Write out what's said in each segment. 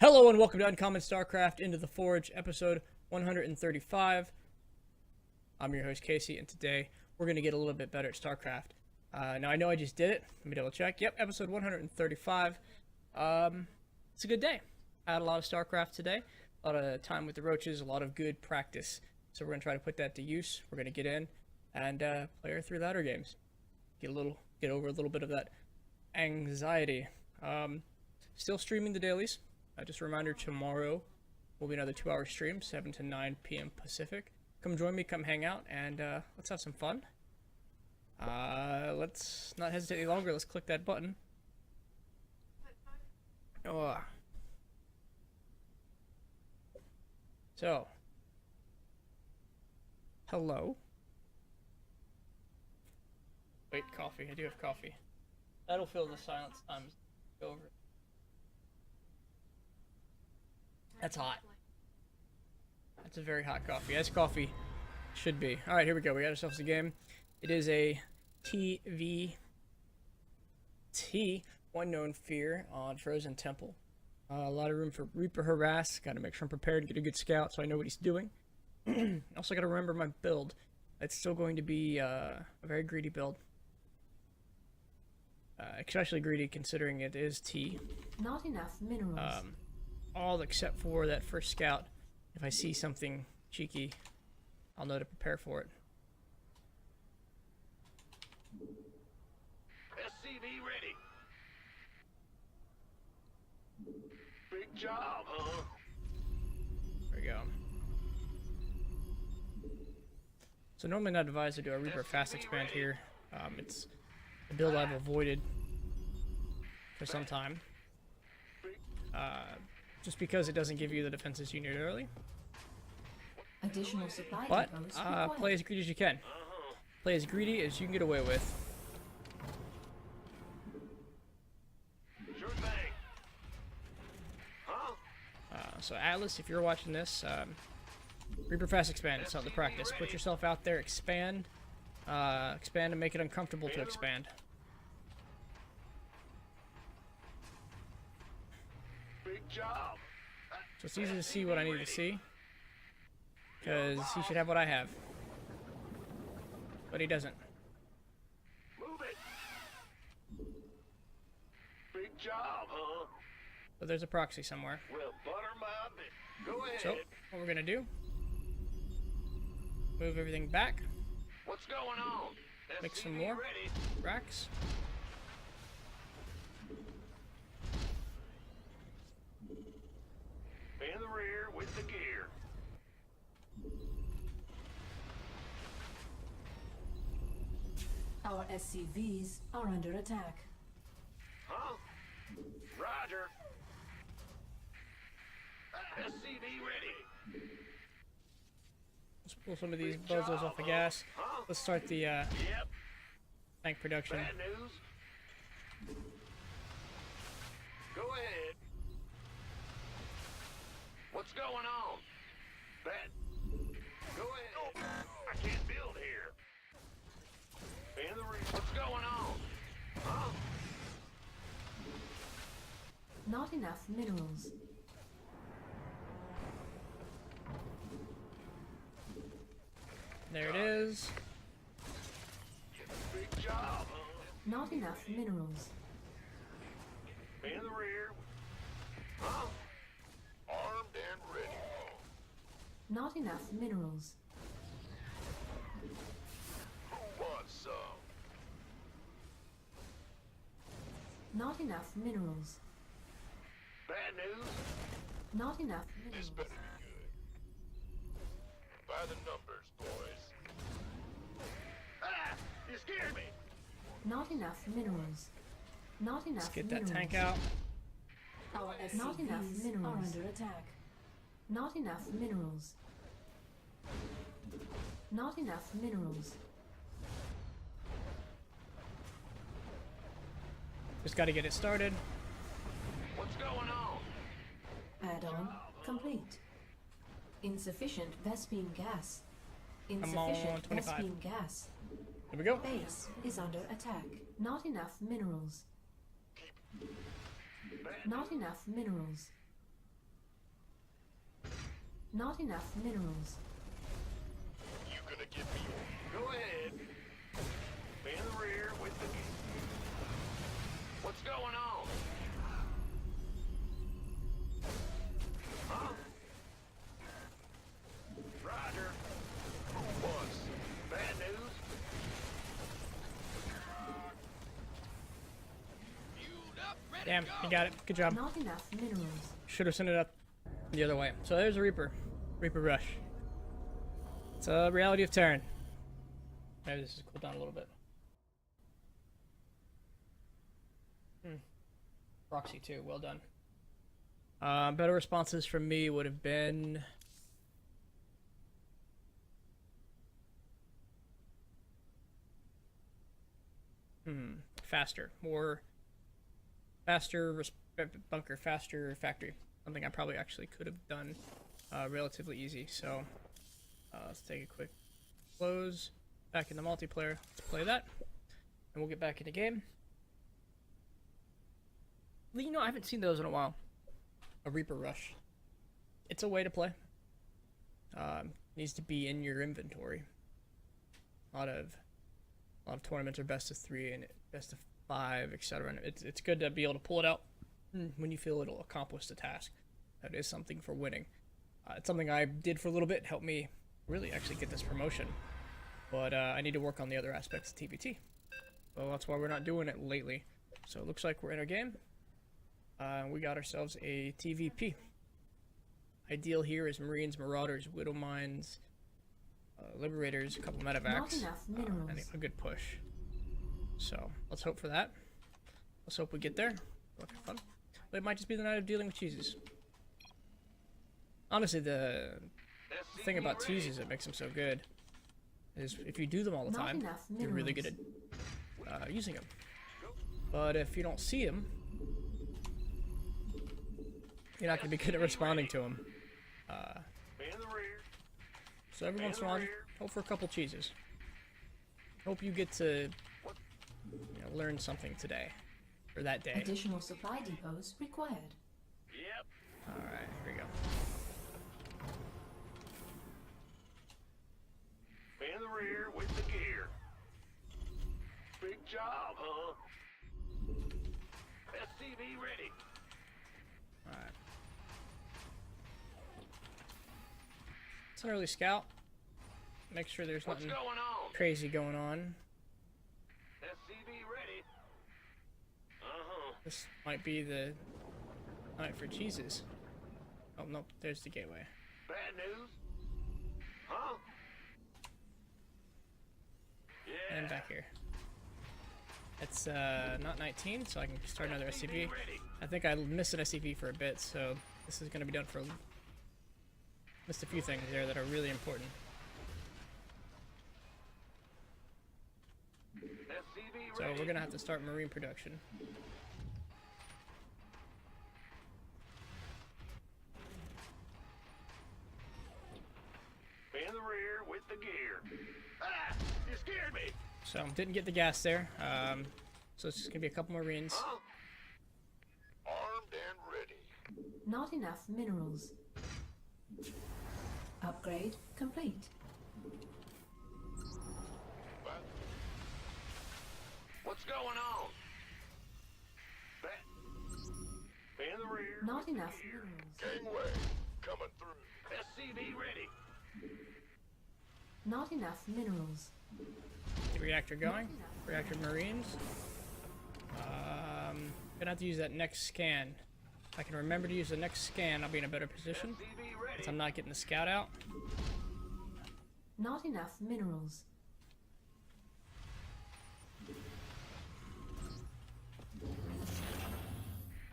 Hello and welcome to Uncommon Starcraft Into the Forge, episode 135. I'm your host Casey, and today we're going to get a little bit better at Starcraft. Now I know I just did it. Let me double check. Yep, episode 135. It's a good day. I had a lot of Starcraft today, a lot of time with the roaches, a lot of good practice. So we're going to try to put that to use. We're going to get in and play our 3 ladder games. Get over a little bit of that anxiety. Still streaming the dailies. Just a reminder, tomorrow will be another 2-hour stream, 7 to 9 p.m. Pacific. Come join me, come hang out, and let's have some fun. Let's not hesitate any longer. Let's click that button. Oh. So. Hello. Wait, coffee. I do have coffee. That'll fill the silence times over. That's hot. That's a very hot coffee, as coffee should be. Alright, here we go. We got ourselves a game. It is a TVT, One Known Fear on Frozen Temple. A lot of room for Reaper Harass. Got to make sure I'm prepared to get a good scout so I know what he's doing. Also got to remember my build. It's still going to be a very greedy build. Especially greedy considering it is T. Not enough minerals. All except for that first scout. If I see something cheeky, I'll know to prepare for it. SCV ready. Big job, huh? There we go. So normally not advised to do a Reaper fast expand here. It's a build I've avoided for some time. Just because it doesn't give you the defenses you need early. Additional supply But depots required. play as greedy as you can. Play as greedy as you can get away with. Sure thing. Huh? So Atlas, if you're watching this, Reaper fast expand. It's not the practice. Put yourself out there, expand, expand, and make it uncomfortable to expand. Big job. So it's easy to see what I need to see, because he should have what I have, but he doesn't. Move it. Big job, huh? But there's a proxy somewhere. Well, butter my bit. Go ahead. So what we're gonna do? Move everything back. What's going on? Make some SCV more. ready. Racks. In the rear with the gear. Our SCVs are under attack. Huh? Roger. SCV ready. Let's pull some of these buzzers off the gas. Let's start the Yep. tank production. Bad news. Go ahead. What's going on? Bad. Go ahead. Oh, I can't build here. In the rear. What's going on? Huh? Not enough minerals. There it is. Big job. Not enough minerals. In the rear. Huh? Armed and ready. Not enough minerals. Who wants some? Not enough minerals. Bad news? Not enough This minerals. better be good. By the numbers, boys. Ah! You scared me! Not enough minerals. Not enough Let's get minerals. that tank out. Our Not enough minerals are under attack. Not enough minerals. Not enough minerals. Just got to get it started. What's going on? Add-on complete. Insufficient Vespine gas. Come on, Insufficient 25. Vespine gas. Here we go. Base is under attack. Not enough minerals. Not enough minerals. Not enough minerals. You gonna give me? Go ahead. Be in the rear with the. What's going on? Huh? Roger. Who was? Bad news? Damn, you got it. Good job. Not enough minerals. Should have sent it up the other way. So there's a Reaper. Reaper Rush. It's a reality of Terran. Maybe this is cooled down a little bit. Proxy too, well done. Better responses from me would have been... faster. Faster bunker, faster factory. Something I probably actually could have done relatively easy. So let's take a quick close. Back in the multiplayer. Let's play that. And we'll get back into game. You know, I haven't seen those in a while. A Reaper Rush. It's a way to play. Needs to be in your inventory. A lot of tournaments are best of 3 and best of 5, etc. And it's good to be able to pull it out when you feel it'll accomplish the task. That is something for winning. It's something I did for a little bit. Helped me really actually get this promotion. But I need to work on the other aspects of TVT. So that's why we're not doing it lately. So it looks like we're in our game. We got ourselves a TVP. Ideal here is Marines, Marauders, Widow Mines, Liberators, a couple medevacs, and a good push. So let's hope for that. Let's hope we get there. Looking fun. But it might just be the night of dealing with cheeses. Honestly, the thing about cheeses that makes them so good is if you do them all the time, you're really good at using them. But if you don't see them, you're not going to be good at responding to them. So every once in a while, hope for a couple cheeses. Hope you get to learn something today. Or that day. Additional supply depots required. Yep. Alright, here we go. In the rear with the gear. Big job, huh? SCV ready. Alright. It's an early scout. Make sure there's What's nothing going on? crazy going on. SCV ready. Uh-huh. This might be the night for cheeses. Oh, no, there's the gateway. Bad news? Huh? Yeah. And back here. It's not 19, so I can start another SCV. ready. I think I missed an SCV for a bit, so this is going to be done for... Missed a few things there that are really important. SCV So ready. we're going to have to start marine production. In the rear with the gear. Ah! You scared me. So didn't get the gas there. So it's just going to be a couple marines. Huh? Armed and ready. Not enough minerals. Upgrade complete. What's going on? In the rear. Not enough minerals. Gangway coming through. SCV ready. Not enough minerals. Reactor going. Reactor marines. Gonna have to use that next scan. If I can remember to use the next scan, I'll be in a better position. SCV ready. Since I'm not getting the scout out. Not enough minerals.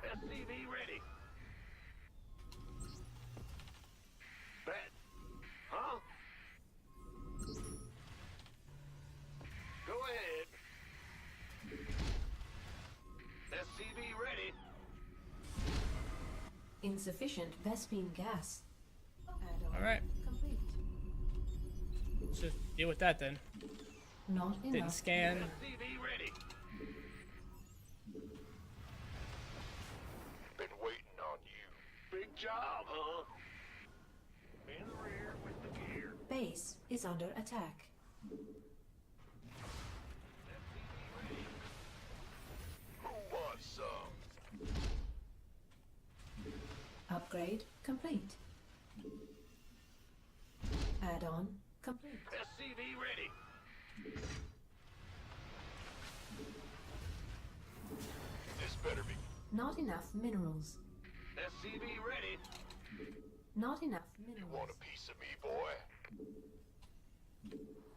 SCV ready. Bet. Huh? Go ahead. SCV ready. Insufficient Vespine gas. Add-on Alright. complete. Let's just deal with that then. Not Didn't enough. scan. SCV ready. Been waiting on you. Big job, huh? In Base is under attack. Who wants some? Upgrade complete. Add-on complete. SCV ready. This better be. Not enough minerals. SCV ready. Not enough You want minerals. a piece of me, boy?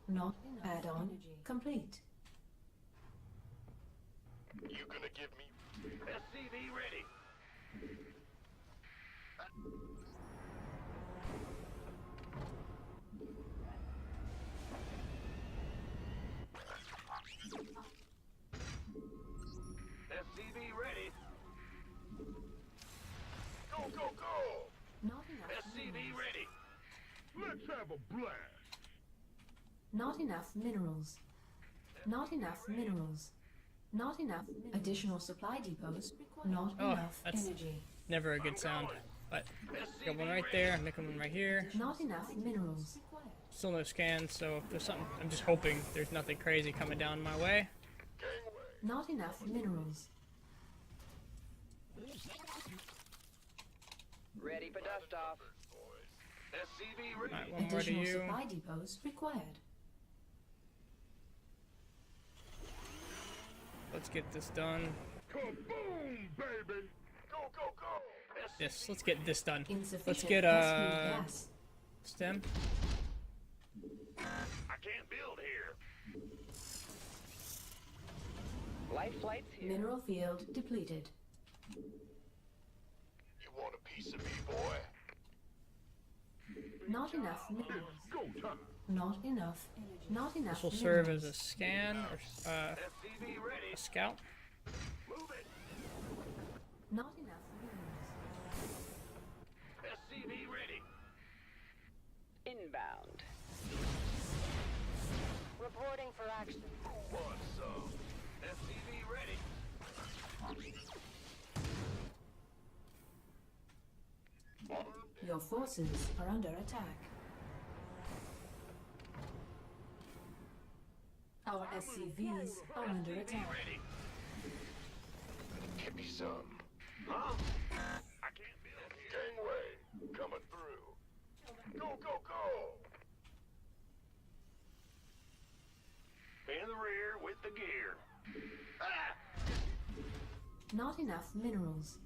Not add-on complete. You gonna give me? SCV ready. SCV ready. Go, go, go! Not enough SCV minerals. ready. Let's have a blast. Not enough minerals. Not enough minerals. Not enough additional supply depots. Not Oh, enough that's- energy. Never a good sound. But got one right there. I'm making one right here. Not enough minerals. Still no scans, so if there's something. I'm just hoping there's nothing crazy coming down my way. Gangway. Not enough minerals. Ready for dust off. SCV ready. Alright, one more to Additional you. supply depots required. Let's get this done. Kaboom, baby! Go, go, go! Yes, let's get this done. Insufficient Let's get high-speed gas. stem. I can't build here. Life flight's here. Mineral field depleted. You want a piece of me, boy? Not enough minerals. Go time. Not enough. Not enough. This will serve as minerals. a scan or SCV ready. a scout. Move it. Not enough minerals. SCV ready. Inbound. Reporting for action. Who wants some? SCV ready. Armed. Your forces are under attack. Our SCVs are under SCV attack. ready. Give me some. Huh? I can't build here. Gangway, coming through. Go, go, go! In the rear with the gear. Ah! Not enough minerals.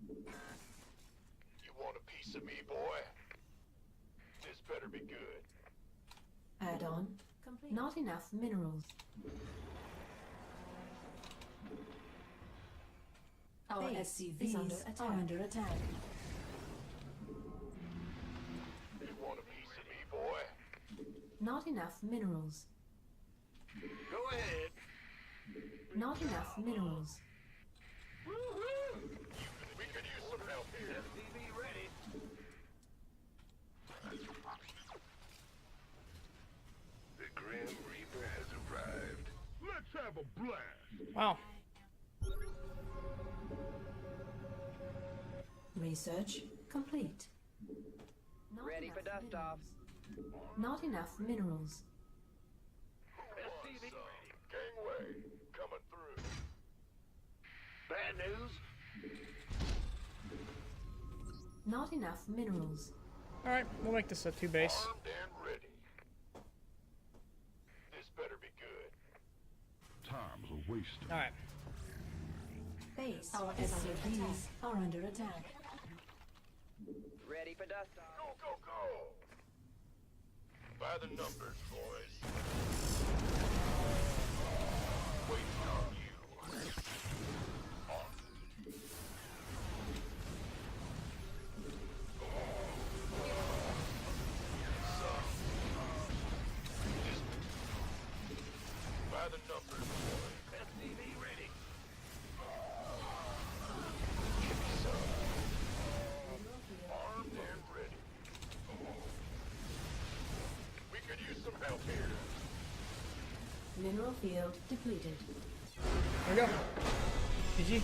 You want a piece of me, boy? This better be good. Add-on complete. Not enough minerals. Our SCVs are under attack. You want a piece of me, boy? Not enough minerals. Go ahead. Not enough minerals. Woo-hoo! We could use some help here. SCV ready. The Grim Reaper has arrived. Let's have a blast. Wow. Research complete. Not Ready for enough dust off. minerals. Not enough minerals. SCV ready. Gangway, coming through. Bad news? Not enough minerals. Alright, we'll make this a 2 base. Armed and ready. This better be good. Time's a waste. Alright. Base. Our SCVs are under attack. Ready for dust off. Go, go, go! By the numbers, boys. Waiting on you. By the numbers, boys. SCV ready. Give me some. Armed and ready. We could use some help here. Mineral field depleted. There we go. GG.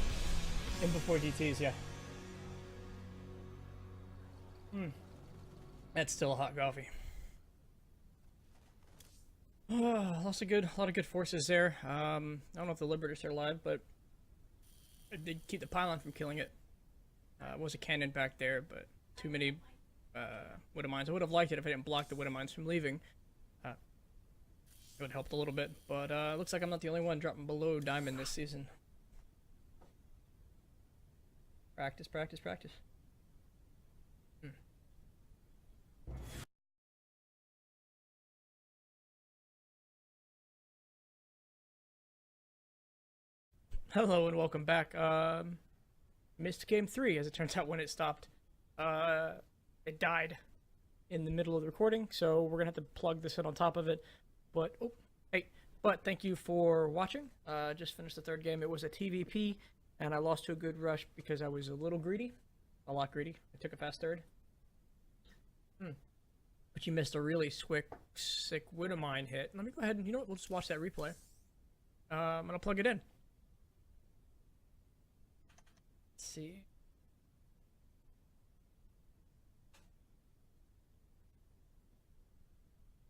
In before DTs, yeah. That's still a hot coffee. Lost a lot of good forces there. I don't know if the Liberators are alive, but it did keep the pylon from killing it. Was a cannon back there, but too many Widow Mines. I would have liked it if I didn't block the Widow Mines from leaving. It would have helped a little bit, but looks like I'm not the only one dropping below Diamond this season. Practice, practice, practice. Hello and welcome back. Missed game 3, as it turns out. When it stopped, it died in the middle of the recording, so we're gonna have to plug this in on top of it. But but thank you for watching. Just finished the 3rd game. It was a TVP, and I lost to a good rush because I was a little greedy, a lot greedy. I took a fast 3rd. But you missed a really sick Widow Mine hit. Let me go ahead and, you know what, we'll just watch that replay. And I'll plug it in. See.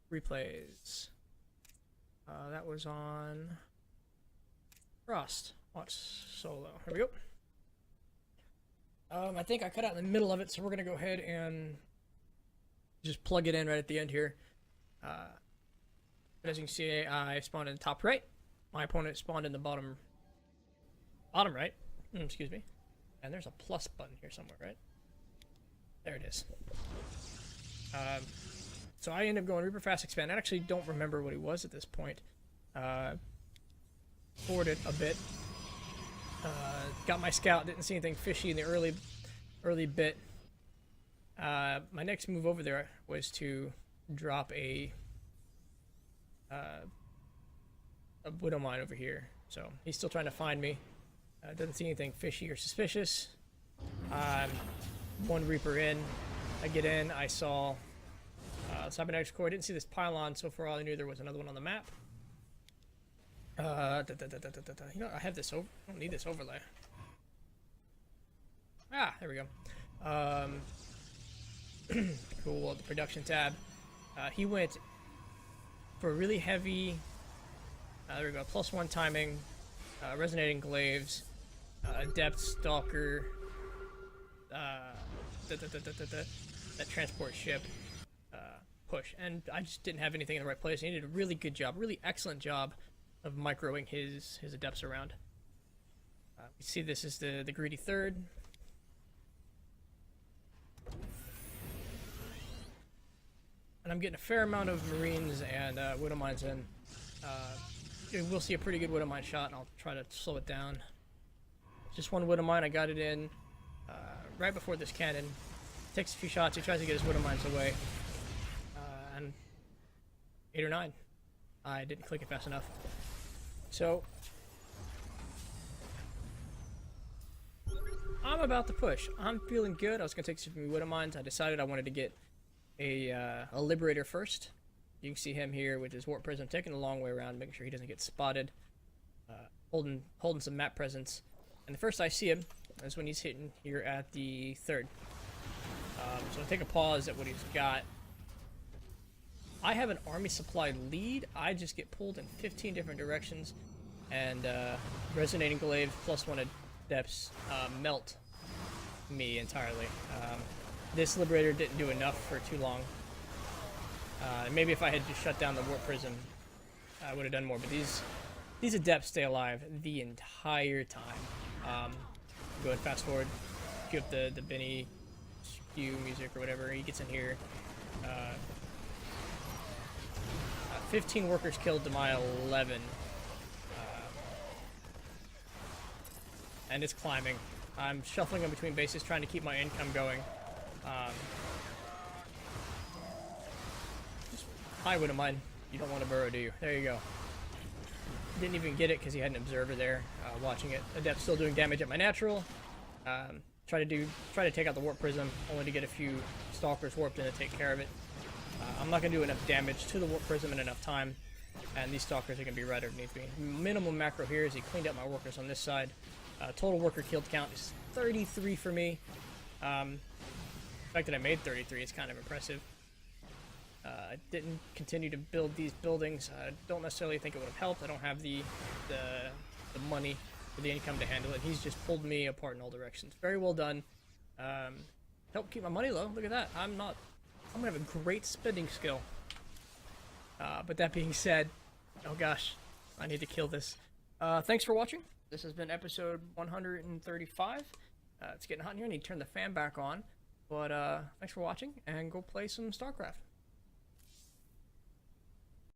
Replays. That was on Frost. Watch solo. Here we go. I think I cut out in the middle of it, so we're gonna go ahead and just plug it in right at the end here. As you can see, I spawned in the top right. My opponent spawned in the bottom right. Excuse me. And there's a plus button here somewhere, right? There it is. So I ended up going Reaper Fast Expand. I actually don't remember what he was at this point. Forwarded a bit. Got my scout. Didn't see anything fishy in the early bit. My next move over there was to drop a Widow Mine over here. So he's still trying to find me. Doesn't see anything fishy or suspicious. One Reaper in. I get in. I saw Cybernetics Core. I didn't see this pylon, so for all I knew, there was another one on the map. You know, I have this over. I don't need this overlay. Ah, there we go. Cool. The production tab. He went for a really heavy. There we go. +1 timing. Resonating glaives, Adept Stalker, that transport ship, push, and I just didn't have anything in the right place. He did a really good job, really excellent job of microing his Adepts around. You see, this is the greedy 3rd. And I'm getting a fair amount of Marines and Widow Mines in. We'll see a pretty good Widow Mine shot, and I'll try to slow it down. Just one Widow Mine. I got it in right before this cannon. Takes a few shots. He tries to get his Widow Mines away. And 8 or 9. I didn't click it fast enough. So I'm about to push. I'm feeling good. I was going to take some Widow Mines. I decided I wanted to get a Liberator first. You can see him here with his Warp Prism, taking a long way around, making sure he doesn't get spotted, holding some map presence. And the first I see him is when he's hitting here at the 3rd. So I'll take a pause at what he's got. I have an army supply lead. I just get pulled in 15 different directions, and Resonating Glaive +1 Adepts melt me entirely. This Liberator didn't do enough for too long. Maybe if I had just shut down the Warp Prism, I would have done more. But these Adepts stay alive the entire time. Go ahead, fast forward, cue up the Benny skew music or whatever. He gets in here. 15 workers killed to my 11. And it's climbing. I'm shuffling in between bases, trying to keep my income going. Hi, Widow Mine. You don't want to burrow, do you? There you go. Didn't even get it because he had an observer there watching it. Adept still doing damage at my natural. Try to take out the Warp Prism, only to get a few Stalkers warped in to take care of it. I'm not going to do enough damage to the Warp Prism in enough time, and these Stalkers are going to be right underneath me. Minimum macro here is he cleaned up my workers on this side. Total worker killed count is 33 for me. fact that I made 33 is kind of impressive. I didn't continue to build these buildings. I don't necessarily think it would have helped. I don't have the money or the income to handle it. He's just pulled me apart in all directions. Very well done. Help keep my money low. Look at that. I'm gonna have a great spending skill. But that being said, oh gosh, I need to kill this. Thanks for watching. This has been episode 135. It's getting hot in here. I need to turn the fan back on. But thanks for watching, and go play some StarCraft.